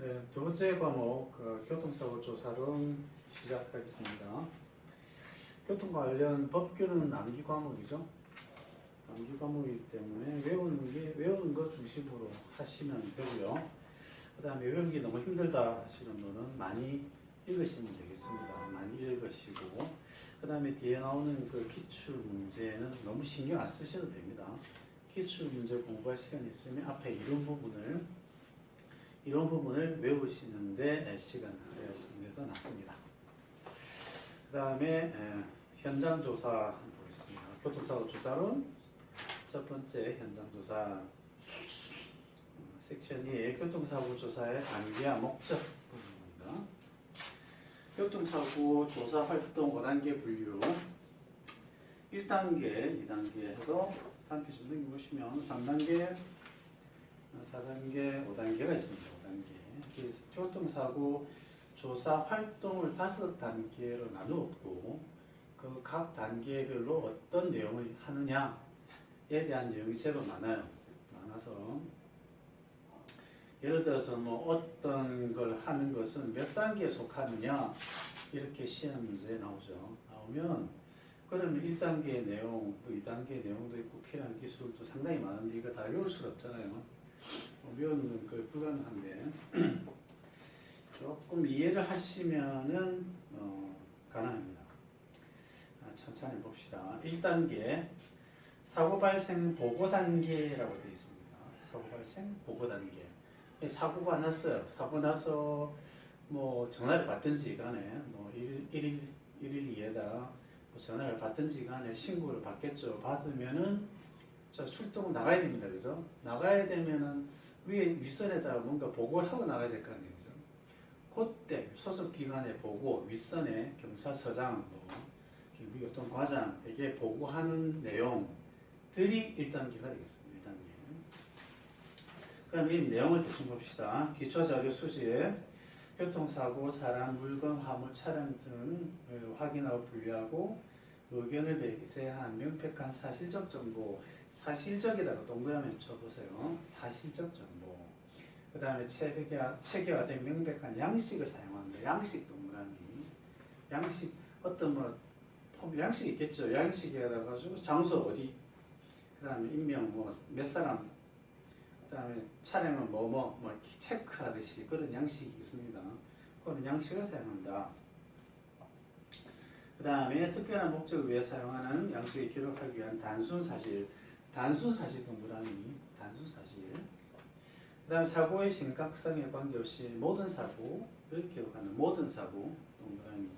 네, 두 번째 과목 교통사고 조사론 시작하겠습니다. 교통 관련 법규는 암기 과목이죠. 암기 과목이기 때문에 외우는 거 중심으로 하시면 되고요. 그 다음에 외우기 너무 힘들다 하시는 분은 많이 읽으시면 되겠습니다. 많이 읽으시고 그 다음에 뒤에 나오는 그 기출 문제는 너무 신경 안 쓰셔도 됩니다. 기출 문제 공부할 시간이 있으면 앞에 이런 부분을 외우시는데 시간을 할애하시는 게 더 낫습니다. 그 다음에 현장 조사 보겠습니다. 교통사고 조사론 첫 번째 현장 조사 섹션 2 교통사고 조사의 단계와 목적 부분입니다. 교통사고 조사 활동 5단계 분류 1단계, 2단계 해서 단계 좀 넘겨보시면 3단계, 4단계, 5단계가 있습니다. 5단계. 교통사고 조사 활동을 5단계로 나누었고 그 각 단계별로 어떤 내용을 하느냐에 대한 내용이 제법 많아서 예를 들어서 뭐 어떤 걸 하는 것은 몇 단계에 속하느냐 이렇게 시험 문제에 나오면 그러면 1단계 내용, 2단계 내용도 있고 필요한 기술도 상당히 많은데 이거 다 외울 수가 없잖아요. 외우는 건 불가능한데 조금 이해를 하시면은 가능합니다. 천천히 봅시다. 1단계 사고 발생 보고 단계라고 되어 있습니다. 사고 발생 보고 단계. 사고가 났어요. 사고 나서 뭐 전화를 받든지 간에 뭐 112에다 전화를 받든지 간에 신고를 받겠죠. 받으면은 자 출동 나가야 됩니다. 그죠? 나가야 되면은 윗선에다가 뭔가 보고를 하고 나가야 될 거 아니에요. 그죠? 그때 소속 기관에 보고 윗선에 경찰서장 교통과장에게 보고하는 내용들이 1단계가 되겠습니다. 1단계. 그럼 이 내용을 대충 봅시다. 기초자료 수집, 교통사고, 사람, 물건, 화물, 차량 등을 확인하고 분류하고 의견을 배제한 명백한 사실적 정보, 사실적에다가 동그라미 쳐보세요. 사실적 정보. 그 다음에 체계화된 명백한 양식을 사용한다. 양식 동그라미. 양식 어떤 뭐 양식이 있겠죠. 양식에다 가지고 장소 어디. 그 다음에 인명 뭐 몇 사람. 그 다음에 차량은 뭐 체크하듯이 그런 양식이 있습니다. 그런 양식을 사용한다. 그 다음에 특별한 목적을 위해 사용하는 양식을 기록하기 위한 단순 사실 동그라미, 단순 사실. 그 다음에 사고의 심각성에 관계없이 모든 사고를 기록하는 모든 사고 동그라미.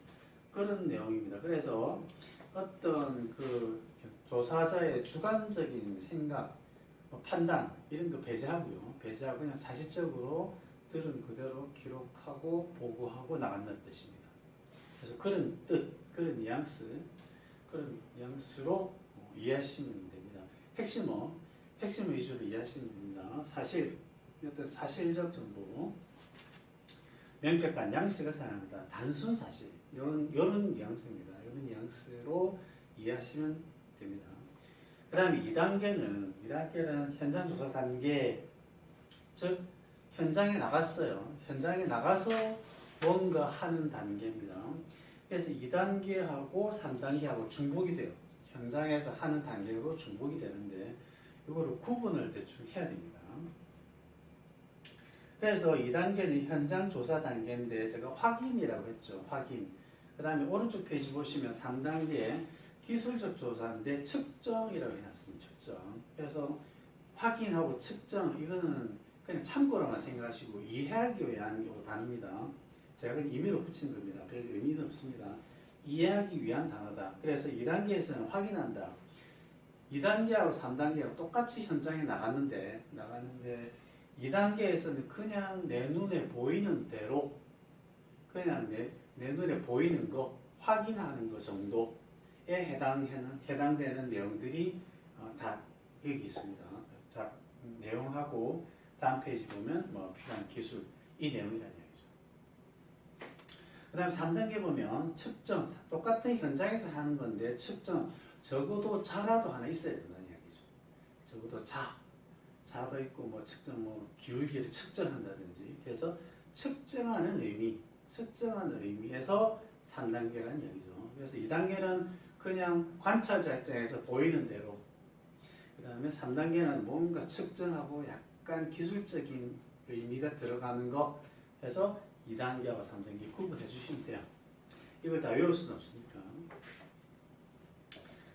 그런 내용입니다. 그래서 어떤 그 조사자의 주관적인 생각, 판단 이런 거 배제하고 그냥 사실적으로 들은 그대로 기록하고 보고하고 나간다는 뜻입니다. 그래서 그런 뜻, 그런 뉘앙스로 이해하시면 됩니다. 핵심 위주로 이해하시면 됩니다. 어떤 사실적 정보, 명백한 양식을 사용한다. 단순 사실, 이런 뉘앙스입니다. 이런 뉘앙스로 이해하시면 됩니다. 그 다음에 2단계는 현장 조사 단계, 즉 현장에 나갔어요. 현장에 나가서 뭔가 하는 단계입니다. 그래서 2단계하고 3단계하고 중복이 돼요. 현장에서 하는 단계로 중복이 되는데 이거를 구분을 대충 해야 됩니다. 그래서 2단계는 현장 조사 단계인데 제가 확인이라고 했죠. 확인. 그 다음에 오른쪽 페이지 보시면 3단계 기술적 조사인데 측정이라고 해놨습니다. 측정. 그래서 확인하고 측정 이거는 그냥 참고로만 생각하시고 이해하기 위한 단어입니다. 제가 그냥 임의로 붙인 겁니다. 별 의미는 없습니다. 이해하기 위한 단어다. 그래서 2단계에서는 확인한다. 2단계하고 3단계하고 똑같이 현장에 나갔는데 2단계에서는 그냥 내 눈에 보이는 대로 그냥 내 눈에 보이는 거 확인하는 거 정도에 해당되는 내용들이 다 여기 있습니다. 자, 내용하고 다음 페이지 보면 필요한 기술 이 내용이라는 얘기죠. 그 다음에 3단계 보면 측정 똑같은 현장에서 하는 건데 측정 적어도 자라도 하나 있어야 된다는 이야기죠. 적어도 자도 있고 측정 기울기를 측정한다든지 그래서 측정하는 의미에서 3단계라는 얘기죠. 그래서 2단계는 그냥 관찰자 입장에서 보이는 대로, 그 다음에 3단계는 뭔가 측정하고 약간 기술적인 의미가 들어가는 거 해서 2단계와 3단계 구분해 주시면 돼요. 이걸 다 외울 수는 없으니까.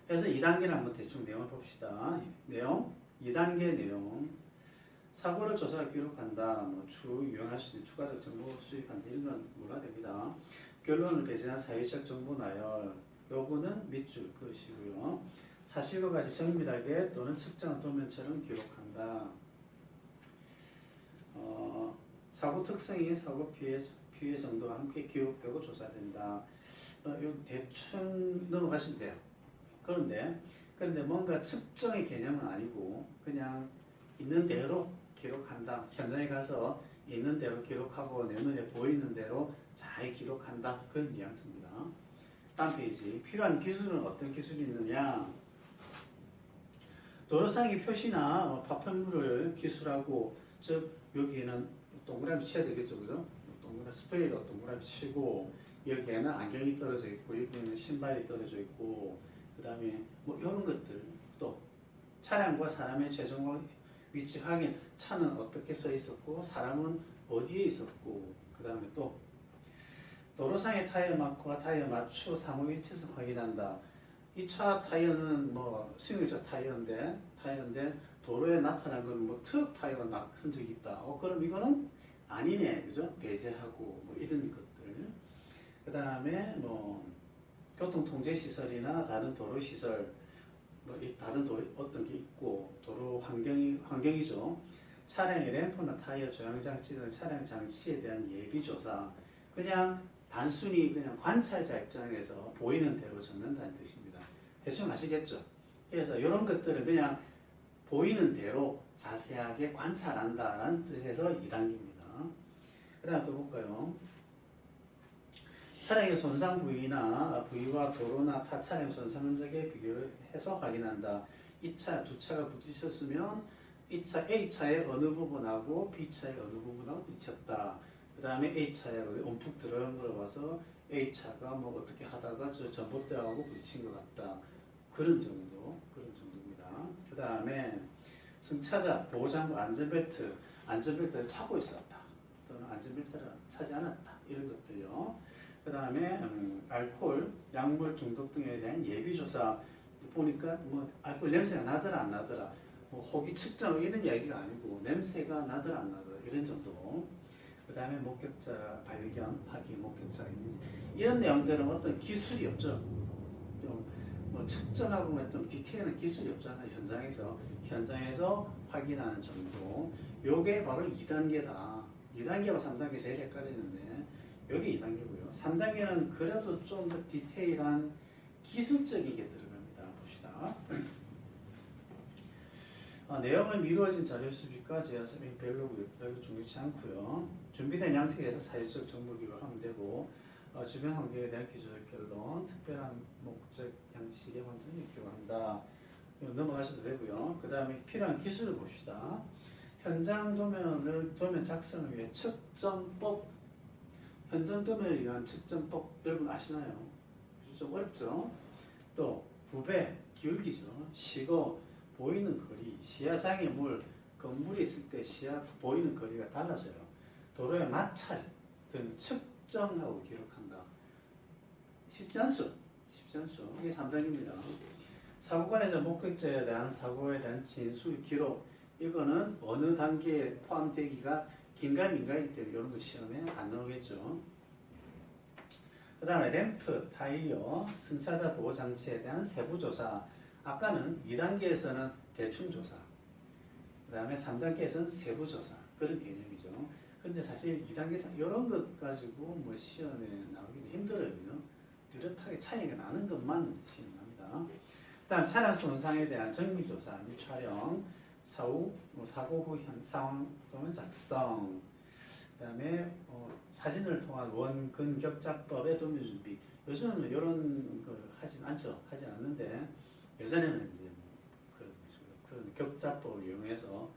그래서 2단계를 한번 대충 내용을 봅시다. 내용, 2단계 내용. 사고를 조사 기록한다. 유용할 수 있는 추가적 정보 수집한다. 이런 건 몰라야 됩니다. 결론을 배제한 사회적 정보 나열. 요거는 밑줄 그으시고요. 사실과 같이 정밀하게 또는 측정한 도면처럼 기록한다. 사고 특성이 사고 피해 정도와 함께 기록되고 조사된다. 요 대충 넘어가시면 돼요. 그런데 뭔가 측정의 개념은 아니고 그냥 있는 대로 기록한다. 현장에 가서 있는 대로 기록하고 내 눈에 보이는 대로 잘 기록한다. 그런 뉘앙스입니다. 다음 페이지. 필요한 기술은 어떤 기술이 있느냐? 도로상의 표시나 파편물을 기술하고, 즉 여기에는 동그라미 쳐야 되겠죠, 그죠? 동그라미 스프레이로 동그라미 치고, 여기에는 안경이 떨어져 있고, 여기에는 신발이 떨어져 있고, 그 다음에 이런 것들, 또 차량과 사람의 최종 위치 확인, 차는 어떻게 서 있었고 사람은 어디에 있었고, 그 다음에 또 도로상의 타이어 마크와 타이어 맞추어 상호 일치성 확인한다. 이 차 타이어는 승용차 타이어인데 도로에 나타난 건 트럭 타이어가 막 흔적이 있다. 그럼 이거는 아니네, 그죠? 배제하고 이런 것들. 그 다음에 교통통제 시설이나 다른 도로 시설, 다른 도로 어떤 게 있고, 도로 환경이죠. 차량의 램프나 타이어 조향 장치 등 차량 장치에 대한 예비 조사. 그냥 단순히 그냥 관찰자 입장에서 보이는 대로 적는다는 뜻입니다. 대충 아시겠죠? 그래서 이런 것들은 그냥 보이는 대로 자세하게 관찰한다는 뜻에서 2단계입니다. 그 다음 또 볼까요? 차량의 손상 부위와 도로나 타 차량 손상 흔적에 비교를 해서 확인한다. 이 차, 두 차가 부딪혔으면 이 차 A차의 어느 부분하고 B차의 어느 부분하고 부딪혔다. 그 다음에 A차에 움푹 들어간 걸 봐서 A차가 어떻게 하다가 저 전봇대하고 부딪힌 것 같다. 그런 정도입니다. 그 다음에 승차자, 보호장구, 안전벨트를 차고 있었다. 또는 안전벨트를 차지 않았다. 이런 것들요. 그 다음에 알코올, 약물 중독 등에 대한 예비조사 보니까 알코올 냄새가 나더라 안 나더라, 호기 측정 이런 이야기가 아니고 냄새가 나더라 안 나더라 이런 정도. 그 다음에 목격자 발견, 확인, 목격자가 있는지 이런 내용들은 어떤 기술이 없죠. 측정하고 좀 디테일한 기술이 없잖아요. 현장에서 확인하는 정도. 요게 바로 2단계다. 2단계와 3단계 제일 헷갈리는데 여기 2단계고요. 3단계는 그래도 좀 더 디테일한 기술적인 게 들어갑니다. 봅시다. 내용을 미루어진 자료 수집과 제어서이 별로고요. 별로 중요치 않고요. 준비된 양식에서 사회적 정보 기록하면 되고, 주변 환경에 대한 기술적 결론, 특별한 목적 양식의 완전히 기록한다. 넘어가셔도 되고요. 그 다음에 필요한 기술을 봅시다. 현장 도면 작성을 위해 측정법. 현장 도면을 위한 측정법 여러분 아시나요? 좀 어렵죠? 또 부배, 기울기죠. 시고, 보이는 거리, 시야 장애물, 건물이 있을 때 시야 보이는 거리가 달라져요. 도로의 마찰 등 측정하고 기록한다. 쉽지 않죠? 이게 3단계입니다. 사고관에서 목격자에 대한 사고에 대한 진술 기록. 이거는 어느 단계에 포함되기가 긴가민가이기 때문에 이런 거 시험에 안 나오겠죠. 그 다음에 램프, 타이어, 승차자 보호장치에 대한 세부조사. 아까는 2단계에서는 대충조사, 그 다음에 3단계에서는 세부조사, 그런 개념이죠. 근데 사실 2단계에서 이런 것 가지고 시험에 나오기도 힘들어요. 뚜렷하게 차이가 나는 것만 시험 납니다. 다음 차량 손상에 대한 정밀조사 및 촬영, 사고 후 상황 또는 작성, 그 다음에 사진을 통한 원근 격자법의 도면 준비. 요즘은 이런 걸 하진 않는데 예전에는 이제 그런 격자법을 이용해서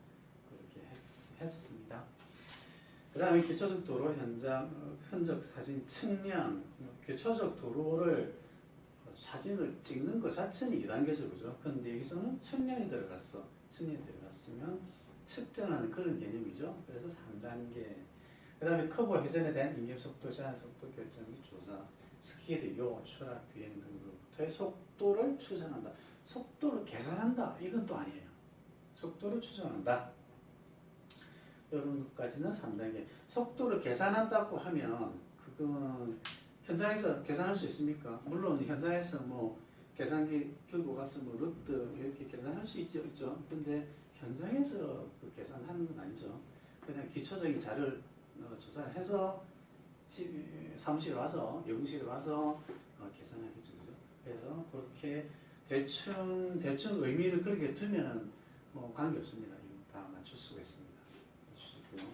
그렇게 했었습니다. 그 다음에 기초적 도로 현장, 흔적 사진 측량, 기초적 도로를 사진을 찍는 것 자체는 2단계죠, 그죠? 근데 여기서는 측량이 들어갔어. 측량이 들어갔으면 측정하는 그런 개념이죠. 그래서 3단계. 그 다음에 커브 회전에 대한 인계속도, 제한속도 결정기 조사, 스키드, 요, 추락, 비행 등으로부터의 속도를 추정한다. 속도를 계산한다. 이건 또 아니에요. 속도를 추정한다. 이런 것까지는 3단계. 속도를 계산한다고 하면 그건 현장에서 계산할 수 있습니까? 물론 현장에서 뭐 계산기 들고 가서 뭐 루트 이렇게 계산할 수 있죠. 근데 현장에서 그 계산하는 건 아니죠. 그냥 기초적인 자료를 조사를 해서 사무실에 와서 연구실에 와서 계산하겠죠, 그죠? 그래서 그렇게 대충 의미를 그렇게 두면은 뭐 관계 없습니다. 이거 다 맞출 수가 있습니다. 맞출 수 있고요.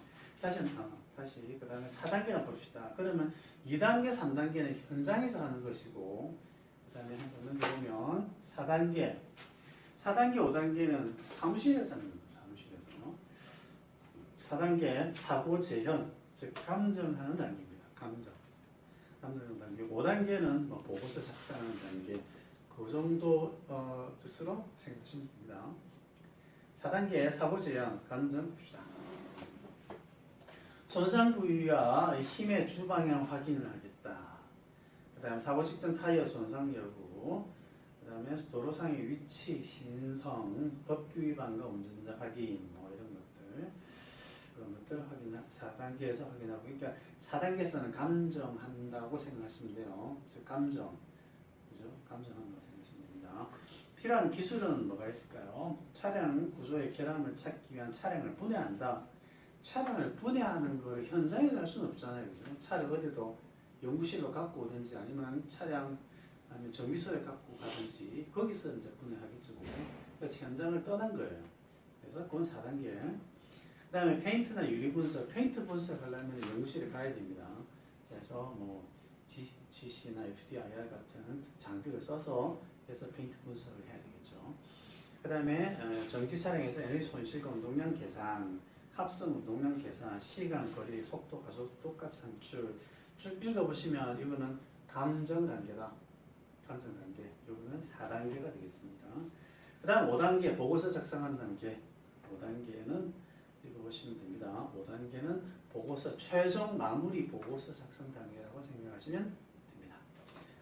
다시 그 다음에 4단계나 봅시다. 그러면 2단계, 3단계는 현장에서 하는 것이고, 그 다음에 한 장면 보면 4단계, 5단계는 사무실에서 하는 겁니다. 사무실에서. 4단계 사고 재현, 즉 감정하는 단계입니다. 감정하는 단계. 5단계는 뭐 보고서 작성하는 단계. 그 정도 뜻으로 생각하시면 됩니다. 4단계 사고 재현, 감정 봅시다. 손상 부위와 힘의 주방향 확인을 하겠다. 그 다음에 사고 직전 타이어 손상 여부, 그 다음에 도로상의 위치, 신성, 법규 위반과 운전자 확인, 뭐 이런 것들, 그런 것들 4단계에서 확인하고, 그러니까 4단계에서는 감정한다고 생각하시면 돼요. 즉 감정, 그죠? 감정한다고 생각하시면 됩니다. 필요한 기술은 뭐가 있을까요? 차량 구조의 결함을 찾기 위한 차량을 분해한다. 차량을 분해하는 걸 현장에서 할 수는 없잖아요. 그죠? 차를 어디도 연구실로 갖고 오든지 아니면 아니면 정비소에 갖고 가든지 거기서 이제 분해하겠죠. 그래서 현장을 떠난 거예요. 그래서 그건 4단계. 그 다음에 페인트나 유리 분석, 페인트 분석하려면 연구실에 가야 됩니다. 그래서 뭐 GC나 FDIR 같은 장비를 써서 그래서 페인트 분석을 해야 되겠죠. 그 다음에 전기 차량에서 에너지 손실과 운동량 계산, 합성 운동량 계산, 시간, 거리, 속도, 가속도, 값 산출 쭉 읽어보시면 이거는 감정 단계다. 감정 단계. 이거는 4단계가 되겠습니다. 그 다음 5단계 보고서 작성하는 단계. 5단계는 읽어보시면 됩니다. 5단계는 보고서 최종 마무리 보고서 작성 단계라고 생각하시면 됩니다.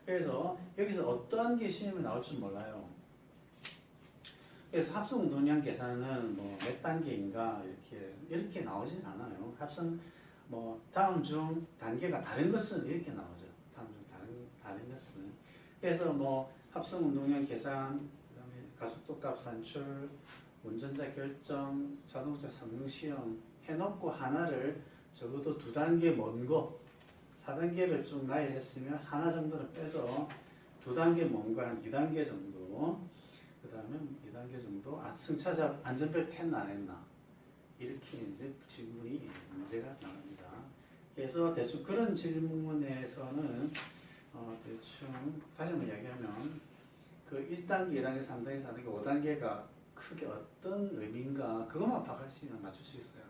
그래서 여기서 어떠한 게 시험에 나올 줄 몰라요. 그래서 합성 운동량 계산은 뭐 몇 단계인가 이렇게 나오진 않아요. 합성 뭐 다음 중 단계가 다른 것은 이렇게 나오죠. 다음 중 다른 것은. 그래서 뭐 합성 운동량 계산, 그다음에 가속도 값 산출, 운전자 결정, 자동차 성능 시험 해놓고 하나를 적어도 2단계 먼 거, 4단계를 쭉 나열했으면 하나 정도는 빼서 2단계 먼 거 한 2단계 정도. 그 다음에 2단계 정도 승차자 안전벨트 했나 안 했나 이렇게 이제 질문이 문제가 나옵니다. 그래서 대충 그런 질문에서는 대충 다시 한번 이야기하면 그 1단계, 2단계, 3단계, 4단계, 5단계가 크게 어떤 의미인가 그것만 파악하시면 맞출 수 있어요.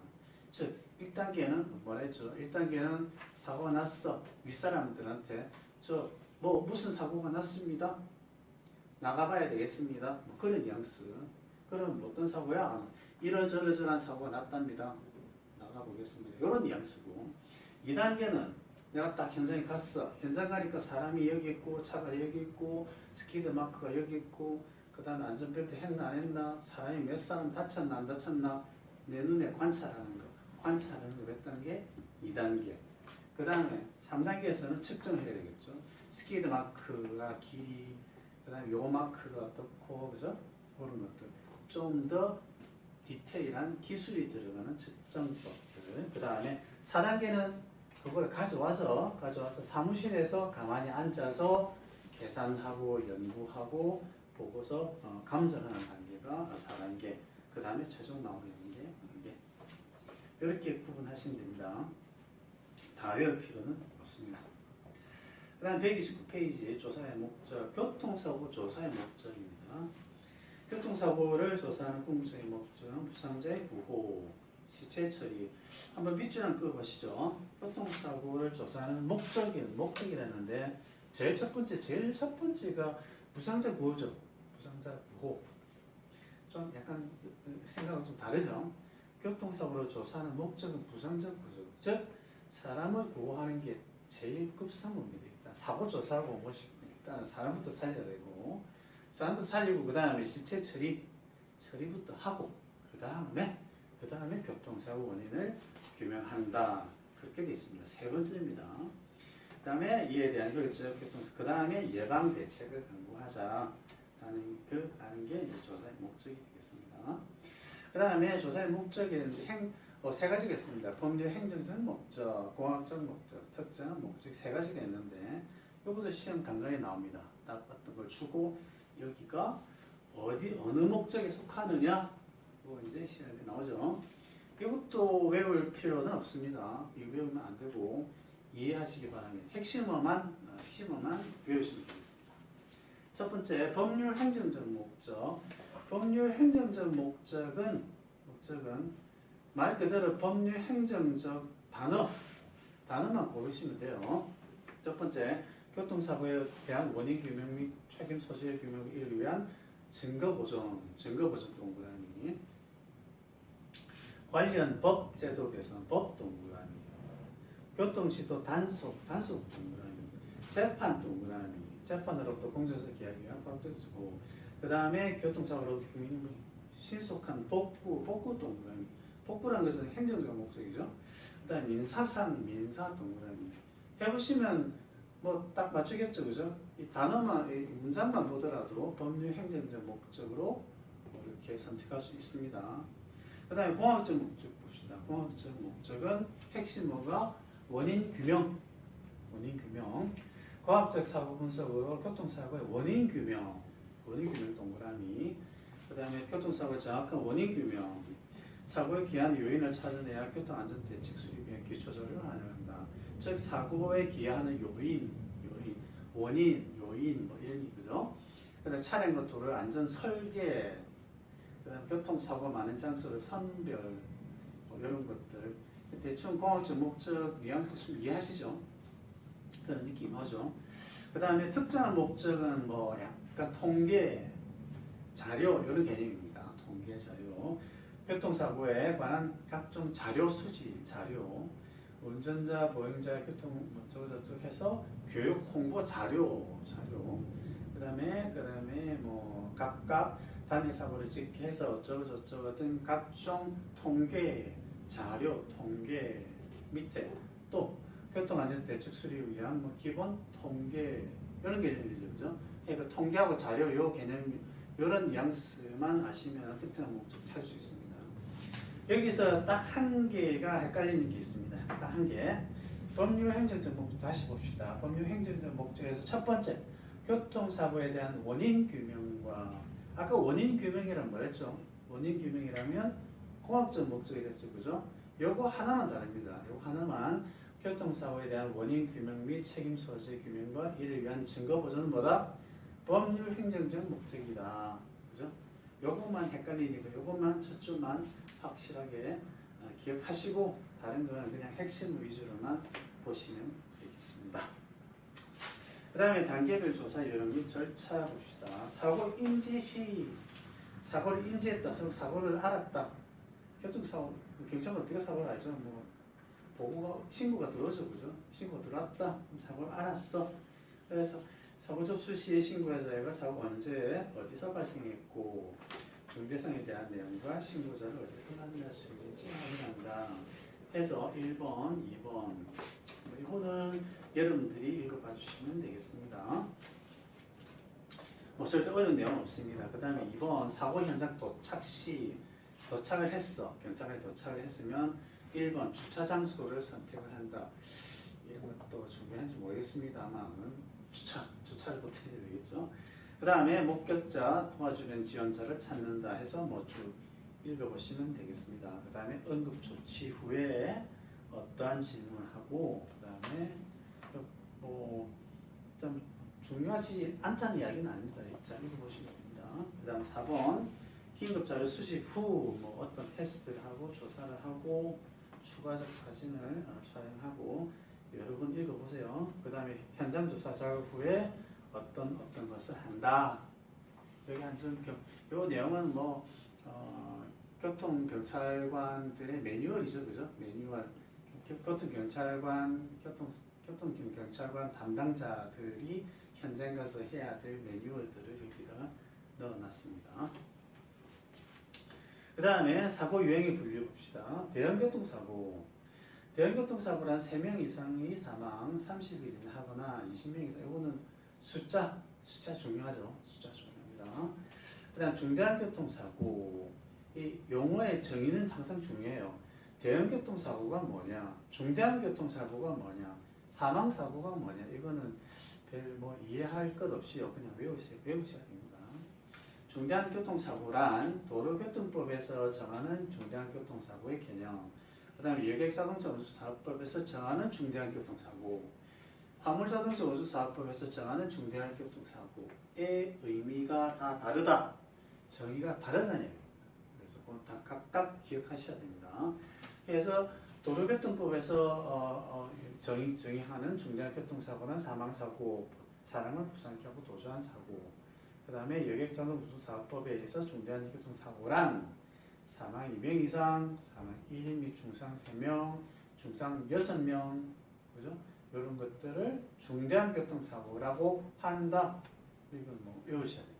즉 1단계는 뭐라 했죠? 1단계는 사고가 났어. 윗사람들한테 저 뭐 무슨 사고가 났습니다. 나가봐야 되겠습니다. 뭐 그런 뉘앙스. 그럼 어떤 사고야? 이러저러저런 사고가 났답니다. 나가보겠습니다. 이런 뉘앙스고. 2단계는 내가 딱 현장에 갔어. 현장 가니까 사람이 여기 있고 차가 여기 있고 스키드 마크가 여기 있고 그 다음에 안전벨트 했나 안 했나 사람이 몇 사람 다쳤나 안 다쳤나 내 눈에 관찰하는 거. 관찰하는 거 했다는 게 2단계. 그 다음에 3단계에서는 측정을 해야 되겠죠. 스키드 마크가 길이 그 다음에 요 마크가 어떻고, 그죠? 그런 것들. 좀 더 디테일한 기술이 들어가는 측정법들. 그 다음에 4단계는 그걸 가져와서 사무실에서 가만히 앉아서 계산하고 연구하고 보고서 감정하는 단계가 4단계. 그 다음에 최종 마무리 단계. 이렇게 구분하시면 됩니다. 다 외울 필요는 없습니다. 그 다음 129페이지 조사의 목적, 교통사고 조사의 목적입니다. 교통사고를 조사하는 궁극적인 목적은 부상자의 구호, 시체 처리. 한번 밑줄 한번 그어보시죠. 교통사고를 조사하는 목적이라는데 제일 첫 번째가 부상자 구호죠. 부상자 구호. 좀 약간 생각은 좀 다르죠. 교통사고를 조사하는 목적은 부상자 구조. 즉 사람을 구호하는 게 제일 급선무입니다. 일단 사고 조사하고 일단 사람부터 살려야 되고 사람부터 살리고 그 다음에 시체 처리부터 하고 그 다음에 교통사고 원인을 규명한다. 그렇게 되어 있습니다. 세 번째입니다. 그 다음에 이에 대한 결정, 그 다음에 예방 대책을 강구하자라는 게 이제 조사의 목적이 되겠습니다. 그 다음에 조사의 목적에는 세 가지가 있습니다. 법률 행정적 목적, 공학적 목적, 특정한 목적 세 가지가 있는데 이것도 시험 간간히 나옵니다. 딱 어떤 걸 주고 여기가 어느 목적에 속하느냐 이거 이제 시험에 나오죠. 이것도 외울 필요는 없습니다. 이거 외우면 안 되고 이해하시기 바랍니다. 핵심어만 외우시면 되겠습니다. 첫 번째 법률 행정적 목적. 법률 행정적 목적은 말 그대로 법률 행정적 단어만 고르시면 돼요. 첫 번째 교통사고에 대한 원인 규명 및 책임 소재 규명을 위한 증거 보존 동그라미. 관련 법 제도 개선 법 동그라미. 교통시도 단속 동그라미. 재판 동그라미. 재판으로부터 공정성 기하기 위한 과학적 주고. 그 다음에 교통사고로부터 신속한 복구 동그라미. 복구라는 것은 행정적 목적이죠. 그 다음에 민사 동그라미. 해보시면 뭐 딱 맞추겠죠, 그죠? 이 단어만, 이 문장만 보더라도 법률 행정적 목적으로 이렇게 선택할 수 있습니다. 그 다음에 공학적 목적 봅시다. 공학적 목적은 핵심어가 원인 규명. 과학적 사고 분석으로 교통사고의 원인 규명 동그라미. 그 다음에 교통사고의 정확한 원인 규명. 사고의 기한 요인을 찾아내야 교통안전대책 수립에 기초적으로 반영한다. 즉 사고에 기하는 원인, 뭐 이런 거죠. 그다음 차량과 도로 안전 설계, 그다음 교통사고 많은 장소를 선별, 뭐 이런 것들 대충 공학적 목적 뉘앙스 좀 이해하시죠? 그런 느낌 오죠. 그다음에 특정한 목적은 뭐 약간 통계, 자료 이런 개념입니다. 통계 자료, 교통사고에 관한 각종 자료 수집, 운전자, 보행자, 교통 뭐 저쪽 해서 교육 홍보 자료. 그다음에 뭐 각각 단위 사고를 직해서 어쩌고 같은 각종 통계 자료, 밑에 또 교통안전대책 수립을 위한 뭐 기본 통계 이런 개념이죠, 그죠? 그 통계하고 자료 요 개념 이런 뉘앙스만 아시면 특정한 목적 찾을 수 있습니다. 여기서 딱 한 개가 헷갈리는 게 있습니다. 딱 한 개. 법률 행정적 목적 다시 봅시다. 법률 행정적 목적에서 첫 번째 교통사고에 대한 원인 규명과 아까 원인 규명이란 뭐랬죠? 원인 규명이라면 공학적 목적이랬죠, 그죠? 요거 하나만 다릅니다. 요거 하나만 교통사고에 대한 원인 규명 및 책임 소재 규명과 이를 위한 증거 보존은 뭐다? 법률 행정적 목적이다, 그죠? 요것만 헷갈리니까 요것만 첫 줄만 확실하게 기억하시고 다른 거는 그냥 핵심 위주로만 보시면 되겠습니다. 그 다음에 단계별 조사 요령 및 절차 봅시다. 사고 인지 시, 사고를 인지했다, 사고를 알았다. 교통사고, 경찰은 어떻게 사고를 알죠? 뭐 보고가 신고가 들어오죠, 그죠? 신고 들어왔다, 그럼 사고를 알았어. 그래서 사고 접수 시에 신고자가 사고 언제 어디서 발생했고 중대성에 대한 내용과 신고자를 어디서 만날 수 있는지 확인한다. 해서 1번, 2번 이거는 여러분들이 읽어봐 주시면 되겠습니다. 뭐 절대 어려운 내용 없습니다. 그 다음에 2번 사고 현장 도착 시 도착을 했어. 경찰에 도착을 했으면 1번 주차 장소를 선택을 한다. 이런 것도 준비한지 모르겠습니다만 주차를 못 해야 되겠죠. 그 다음에 목격자 도와주는 지원자를 찾는다 해서 뭐 쭉 읽어보시면 되겠습니다. 그 다음에 응급조치 후에 어떠한 질문을 하고 그 다음에 뭐 좀 중요하지 않다는 이야기는 아닙니다. 자, 읽어보시면 됩니다. 그 다음 4번 긴급 자료 수집 후 뭐 어떤 테스트를 하고 조사를 하고 추가적 사진을 촬영하고 여러 번 읽어보세요. 그 다음에 현장 조사 작업 후에 어떤 것을 한다. 여기 한점 요 내용은 뭐 교통 경찰관들의 매뉴얼이죠, 그죠? 매뉴얼. 교통 경찰관 담당자들이 현장 가서 해야 될 매뉴얼들을 여기다가 넣어놨습니다. 그 다음에 사고 유형의 분류 봅시다. 대형교통사고. 대형교통사고란 3명 이상이 사망, 30일 이내 하거나 20명 이상. 이거는 숫자 중요하죠. 숫자 중요합니다. 그 다음 중대한 교통사고. 이 용어의 정의는 항상 중요해요. 대형교통사고가 뭐냐, 중대한 교통사고가 뭐냐, 사망사고가 뭐냐. 이거는 별 뭐 이해할 것 없이요. 그냥 외우셔야 됩니다. 중대한 교통사고란 도로교통법에서 정하는 중대한 교통사고의 개념, 그 다음에 여객자동차 운수사업법에서 정하는 중대한 교통사고, 화물자동차 운수사업법에서 정하는 중대한 교통사고의 의미가 다 다르다. 정의가 다르다는 얘기입니다. 그래서 그건 다 각각 기억하셔야 됩니다. 그래서 도로교통법에서 정의하는 중대한 교통사고는 사망사고, 사람을 부상케 하고 도주한 사고, 그 다음에 여객자동운수사업법에 의해서 중대한 교통사고란 사망 2명 이상, 사망 1인 및 중상 3명, 중상 6명, 그죠? 이런 것들을 중대한 교통사고라고 한다. 이건 뭐 외우셔야 돼요.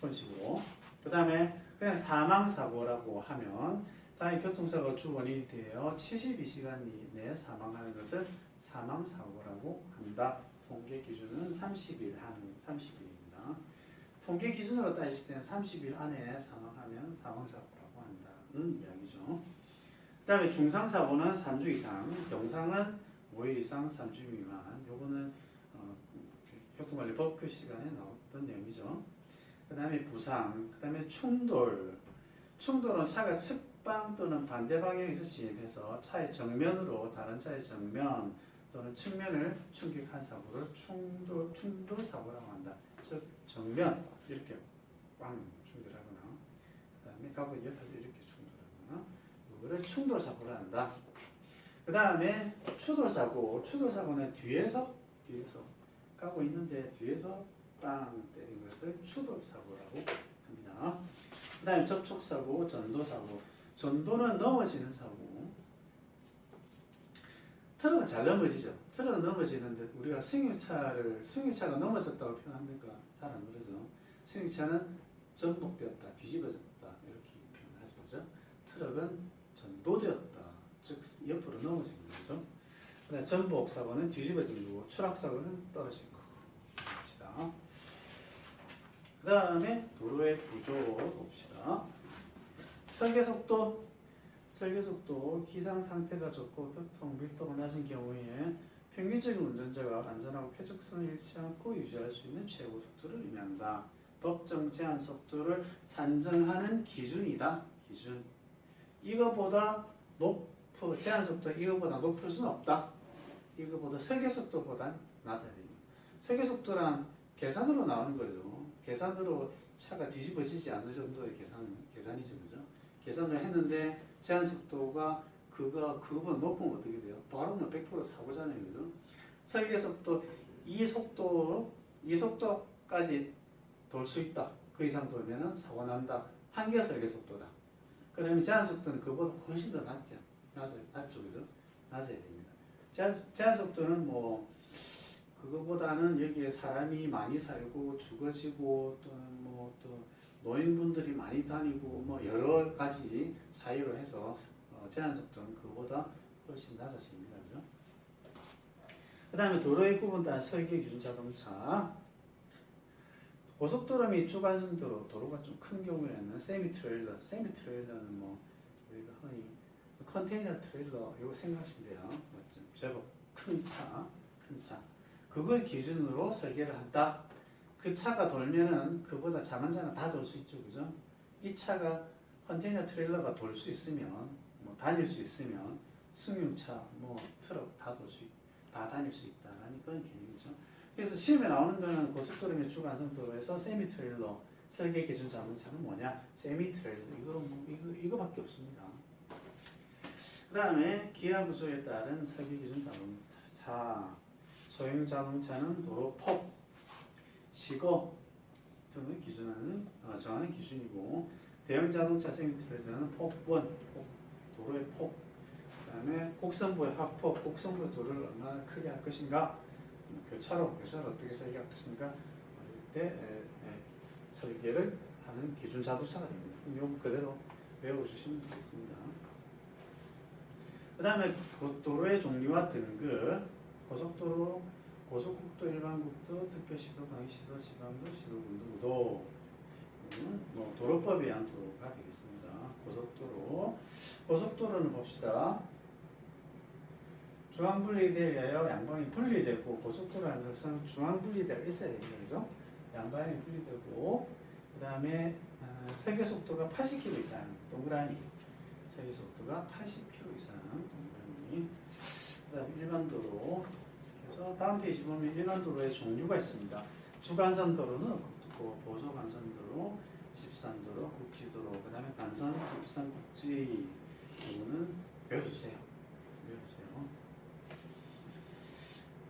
그런 식으로. 그 다음에 그냥 사망사고라고 하면 당연히 교통사고 주 원인이 되어 72시간 이내에 사망하는 것을 사망사고라고 한다. 통계 기준은 30일 하는 30일입니다. 통계 기준으로 따질 때는 30일 안에 사망하면 사망사고라고 한다는 이야기죠. 그 다음에 중상사고는 3주 이상, 경상은 5일 이상 3주 미만. 요거는 교통관리법 시간에 나왔던 내용이죠. 그 다음에 부상, 그 다음에 충돌. 충돌은 차가 측방 또는 반대 방향에서 진입해서 차의 정면으로 다른 차의 정면 또는 측면을 충격한 사고를 충돌 사고라고 한다. 즉 정면 이렇게 빵 충돌하거나, 그 다음에 가고 옆에서 이렇게 충돌하거나, 이거를 충돌 사고를 한다. 그 다음에 추돌 사고는 뒤에서 가고 있는데 뒤에서 빵 때린 것을 추돌 사고라고 합니다. 그 다음에 접촉 사고, 전도 사고. 전도는 넘어지는 사고. 트럭은 잘 넘어지죠. 트럭은 넘어지는데 우리가 승용차가 넘어졌다고 표현합니까? 잘 안 그러죠. 승용차는 전복되었다, 뒤집어졌다 이렇게 표현하죠. 그죠? 트럭은 전도되었다, 즉 옆으로 넘어진 거죠. 그다음에 전복 사고는 뒤집어진 거고, 추락 사고는 떨어진 거고. 봅시다. 그 다음에 도로의 구조 봅시다. 설계속도, 기상 상태가 좋고 교통 밀도가 낮은 경우에 평균적인 운전자가 안전하고 쾌적성을 잃지 않고 유지할 수 있는 최고 속도를 의미한다. 법정 제한 속도를 산정하는 기준이다. 기준. 이거보다 제한 속도 이거보다 높을 수는 없다. 이거보다 설계속도보다 낮아야 됩니다. 설계속도란 계산으로 나오는 거죠. 계산으로 차가 뒤집어지지 않을 정도의 계산이죠, 그죠? 계산을 했는데 제한 속도가 그거보다 높으면 어떻게 돼요? 바로 100% 사고잖아요, 그죠? 설계 속도 이 속도까지 돌 수 있다. 그 이상 돌면은 사고 난다. 한계 설계 속도다. 그러면 제한 속도는 그보다 훨씬 더 낮죠, 그죠? 낮아야 됩니다. 제한 속도는 뭐 그거보다는 여기에 사람이 많이 살고 죽어지고 또는 또 노인분들이 많이 다니고 뭐 여러 가지 사유로 해서 제한 속도는 그보다 훨씬 낮아집니다. 그죠? 그 다음에 도로의 구분단 설계 기준 자동차. 고속도로 및 주간선도로, 도로가 좀 큰 경우에는 세미트레일러는 뭐 우리가 흔히 컨테이너 트레일러 이거 생각하시면 돼요. 제법 큰 차. 그걸 기준으로 설계를 한다. 그 차가 돌면은 그보다 작은 차는 다 돌 수 있죠, 그죠? 이 차가 컨테이너 트레일러가 돌 수 있으면, 뭐 다닐 수 있으면 승용차, 뭐 트럭 다 다닐 수 있다라는 그런 개념이죠. 그래서 시험에 나오는 거는 고속도로 및 주간선도로에서 세미 트레일러 설계 기준 자동차는 뭐냐? 세미 트레일러. 이거밖에 없습니다. 그 다음에 기하 구조에 따른 설계 기준 자동차. 소형 자동차는 도로 폭, 시거 등을 기준하는 정하는 기준이고, 대형 자동차 세미 트레일러는 폭원, 도로의 폭. 그 다음에 곡선부의 확폭, 곡선부의 도로를 얼마나 크게 할 것인가, 교차로 어떻게 설계할 것인가, 이때 설계를 하는 기준 자동차가 됩니다. 이거 그대로 외워주시면 되겠습니다. 그 다음에 도로의 종류와 등급, 고속도로, 고속국도, 일반국도, 특별시도, 광역시도, 지방도, 시도군도, 무도, 도로법에 의한 도로가 되겠습니다. 고속도로는 봅시다. 중앙분리대에 양방이 분리되고, 고속도로라는 것은 중앙분리대가 있어야 되죠. 양방이 분리되고, 그 다음에 설계속도가 80km 이상, 동그라미. 설계속도가 80km 이상, 동그라미. 그 다음에 일반도로. 그래서 다음 페이지 보면 일반도로의 종류가 있습니다. 주간선도로는 보조간선도로, 집산도로, 국지도로, 그 다음에 단선, 집산, 국지. 이거는 외워주세요.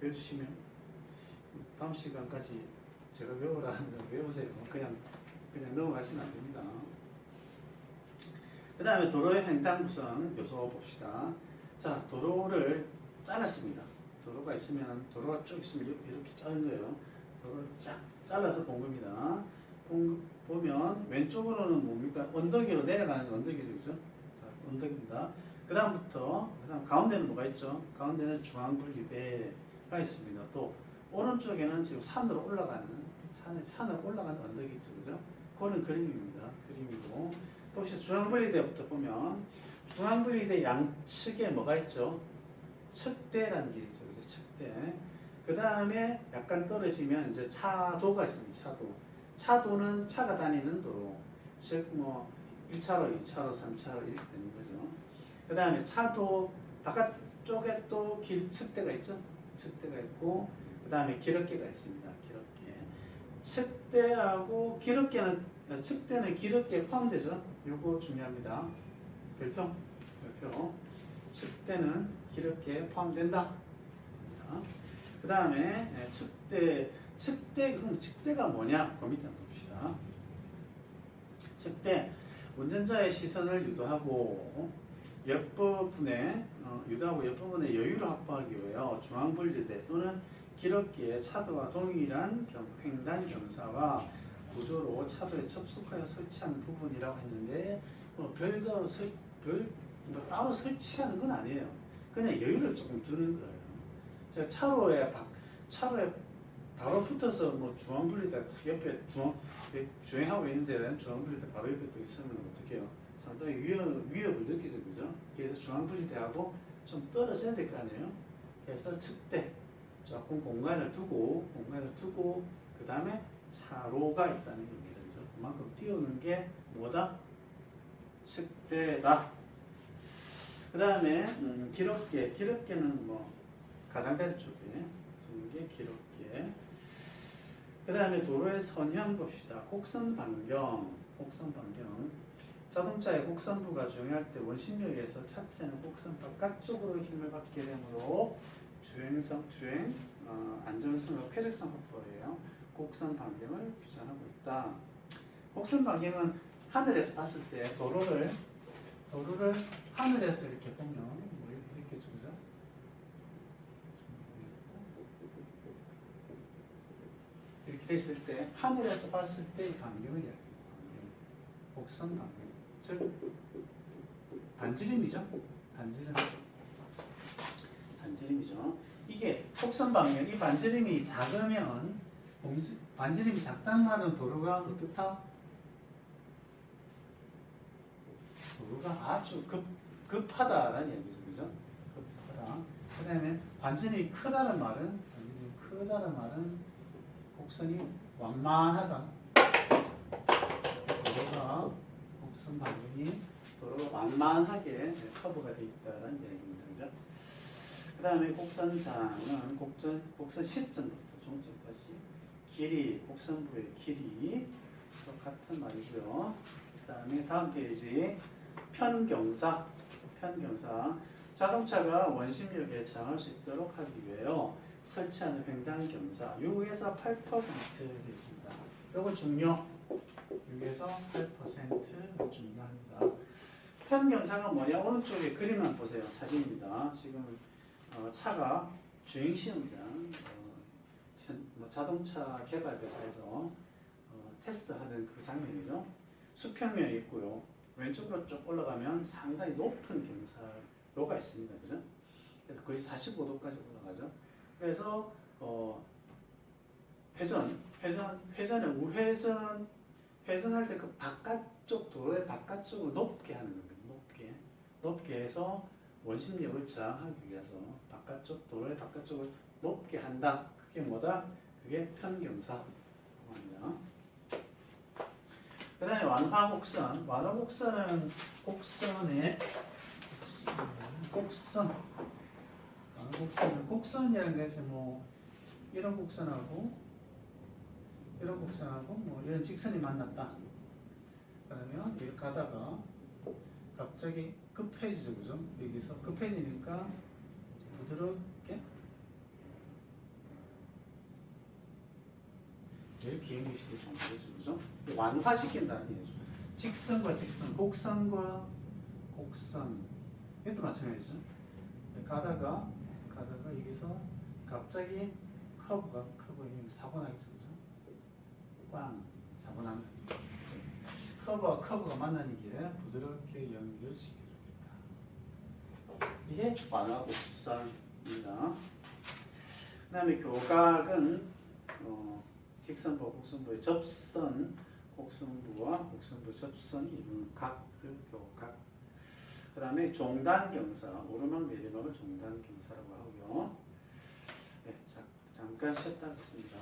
외워주시면 다음 시간까지 제가 외우라는 거 외우세요. 그냥 넘어가시면 안 됩니다. 그 다음에 도로의 횡단 구성 요소 봅시다. 자, 도로를 잘랐습니다. 도로가 있으면, 도로가 쭉 있으면 이렇게 자른 거예요. 도로를 쫙 잘라서 본 겁니다. 보면 왼쪽으로는 뭡니까? 언덕 위로 내려가는 언덕이죠. 그죠? 자, 언덕입니다. 그 다음 가운데는 뭐가 있죠? 가운데는 중앙분리대가 있습니다. 또 오른쪽에는 지금 산으로 올라가는 언덕이 있죠. 그죠? 그거는 그림입니다. 그림이고, 혹시 중앙분리대부터 보면 중앙분리대 양측에 뭐가 있죠? 측대라는 게 있죠. 그죠? 측대. 그 다음에 약간 떨어지면 이제 차도가 있습니다. 차도는 차가 다니는 도로. 즉, 1차로, 2차로, 3차로 이렇게 되는 거죠. 그 다음에 차도 바깥쪽에 또 측대가 있죠. 측대가 있고, 그 다음에 기럽개가 있습니다. 기럽개. 측대하고 측대는 기럽개에 포함되죠. 요거 중요합니다. 별표. 측대는 기럽개에 포함된다. 그 다음에 그럼 측대가 뭐냐? 그 밑에 한번 봅시다. 측대, 운전자의 시선을 유도하고 옆부분에 여유를 확보하기 위하여 중앙분리대 또는 기럽기에 차도와 동일한 횡단 경사와 구조로 차도에 접속하여 설치하는 부분이라고 했는데, 별도로 따로 설치하는 건 아니에요. 그냥 여유를 조금 두는 거예요. 제가 차로에 바로 붙어서 중앙분리대 옆에 주행하고 있는데 중앙분리대 바로 옆에 또 있으면 어떡해요? 상당히 위협을 느끼죠. 그죠? 그래서 중앙분리대하고 좀 떨어져야 될 거 아니에요? 그래서 측대, 조금 공간을 두고 그 다음에 차로가 있다는 겁니다. 그죠? 그만큼 띄우는 게 뭐다? 측대다. 그 다음에 기럽개는 가장자리 쪽에 쓰는 게 기럽개. 그 다음에 도로의 선형 봅시다. 곡선 반경. 자동차의 곡선부가 주행할 때 원심력에 의해서 차체는 곡선 바깥쪽으로 힘을 받게 되므로 안전성과 쾌적성 확보예요. 곡선 반경을 규정하고 있다. 곡선 반경은 하늘에서 봤을 때 도로를 하늘에서 이렇게 보면 이렇게 주죠. 이렇게 돼 있을 때 하늘에서 봤을 때 반경을 이야기해요. 곡선 반경. 즉 반지름이죠. 반지름이죠. 이게 곡선 방면, 이 반지름이 작으면 반지름이 작다는 말은 도로가 어떻다? 도로가 아주 급하다라는 얘기죠. 그죠? 급하다. 그 다음에 반지름이 크다는 말은 곡선이 완만하다. 곡선 반경이 도로가 완만하게 커브가 되어 있다는 얘기입니다. 그죠? 그 다음에 곡선장은 곡선 시점부터 종점까지 길이, 곡선부의 길이, 똑같은 말이고요. 그다음에 다음 페이지 편경사. 편경사. 자동차가 원심력에 저항할 수 있도록 하기 위해요. 설치하는 횡단경사 6에서 8% 되겠습니다. 이거 중요. 6에서 8% 중요합니다. 편경사가 뭐냐? 오른쪽에 그림만 보세요. 사진입니다. 지금 차가 주행시험장 자동차 개발 회사에서 테스트하던 그 장면이죠. 수평면이 있고요. 왼쪽으로 쭉 올라가면 상당히 높은 경사로가 있습니다. 그죠? 그래서 거의 45도까지 올라가죠. 그래서 회전의 우회전 회전할 때 그 바깥쪽 도로의 바깥쪽을 높게 하는 겁니다. 높게 해서 원심력을 저항하기 위해서 바깥쪽 도로의 바깥쪽을 높게 한다. 그게 뭐다? 그게 편경사라고 합니다. 그 다음에 완화곡선. 완화곡선은 곡선이라는 것은 뭐 이런 곡선하고 뭐 이런 직선이 만났다. 그러면 이렇게 가다가 갑자기 급해지죠, 그죠? 여기서 급해지니까 부드럽게 이렇게 연결시켜 주면 되죠, 그죠? 완화시킨다는 얘기죠. 직선과 직선, 곡선과 곡선. 이것도 마찬가지죠. 가다가 여기서 갑자기 커브가 사고 나겠죠, 그죠? 꽝 사고 나면 커브와 커브가 만나는 길에 부드럽게 연결시켜줍니다. 이게 완화곡선입니다. 그 다음에 교각은 직선부와 곡선부의 접선, 곡선부와 곡선부 접선이 이루는 각을 교각. 그 다음에 종단경사, 오르막 내리막을 종단경사라고 하고요. 네, 잠깐 쉬었다 하겠습니다.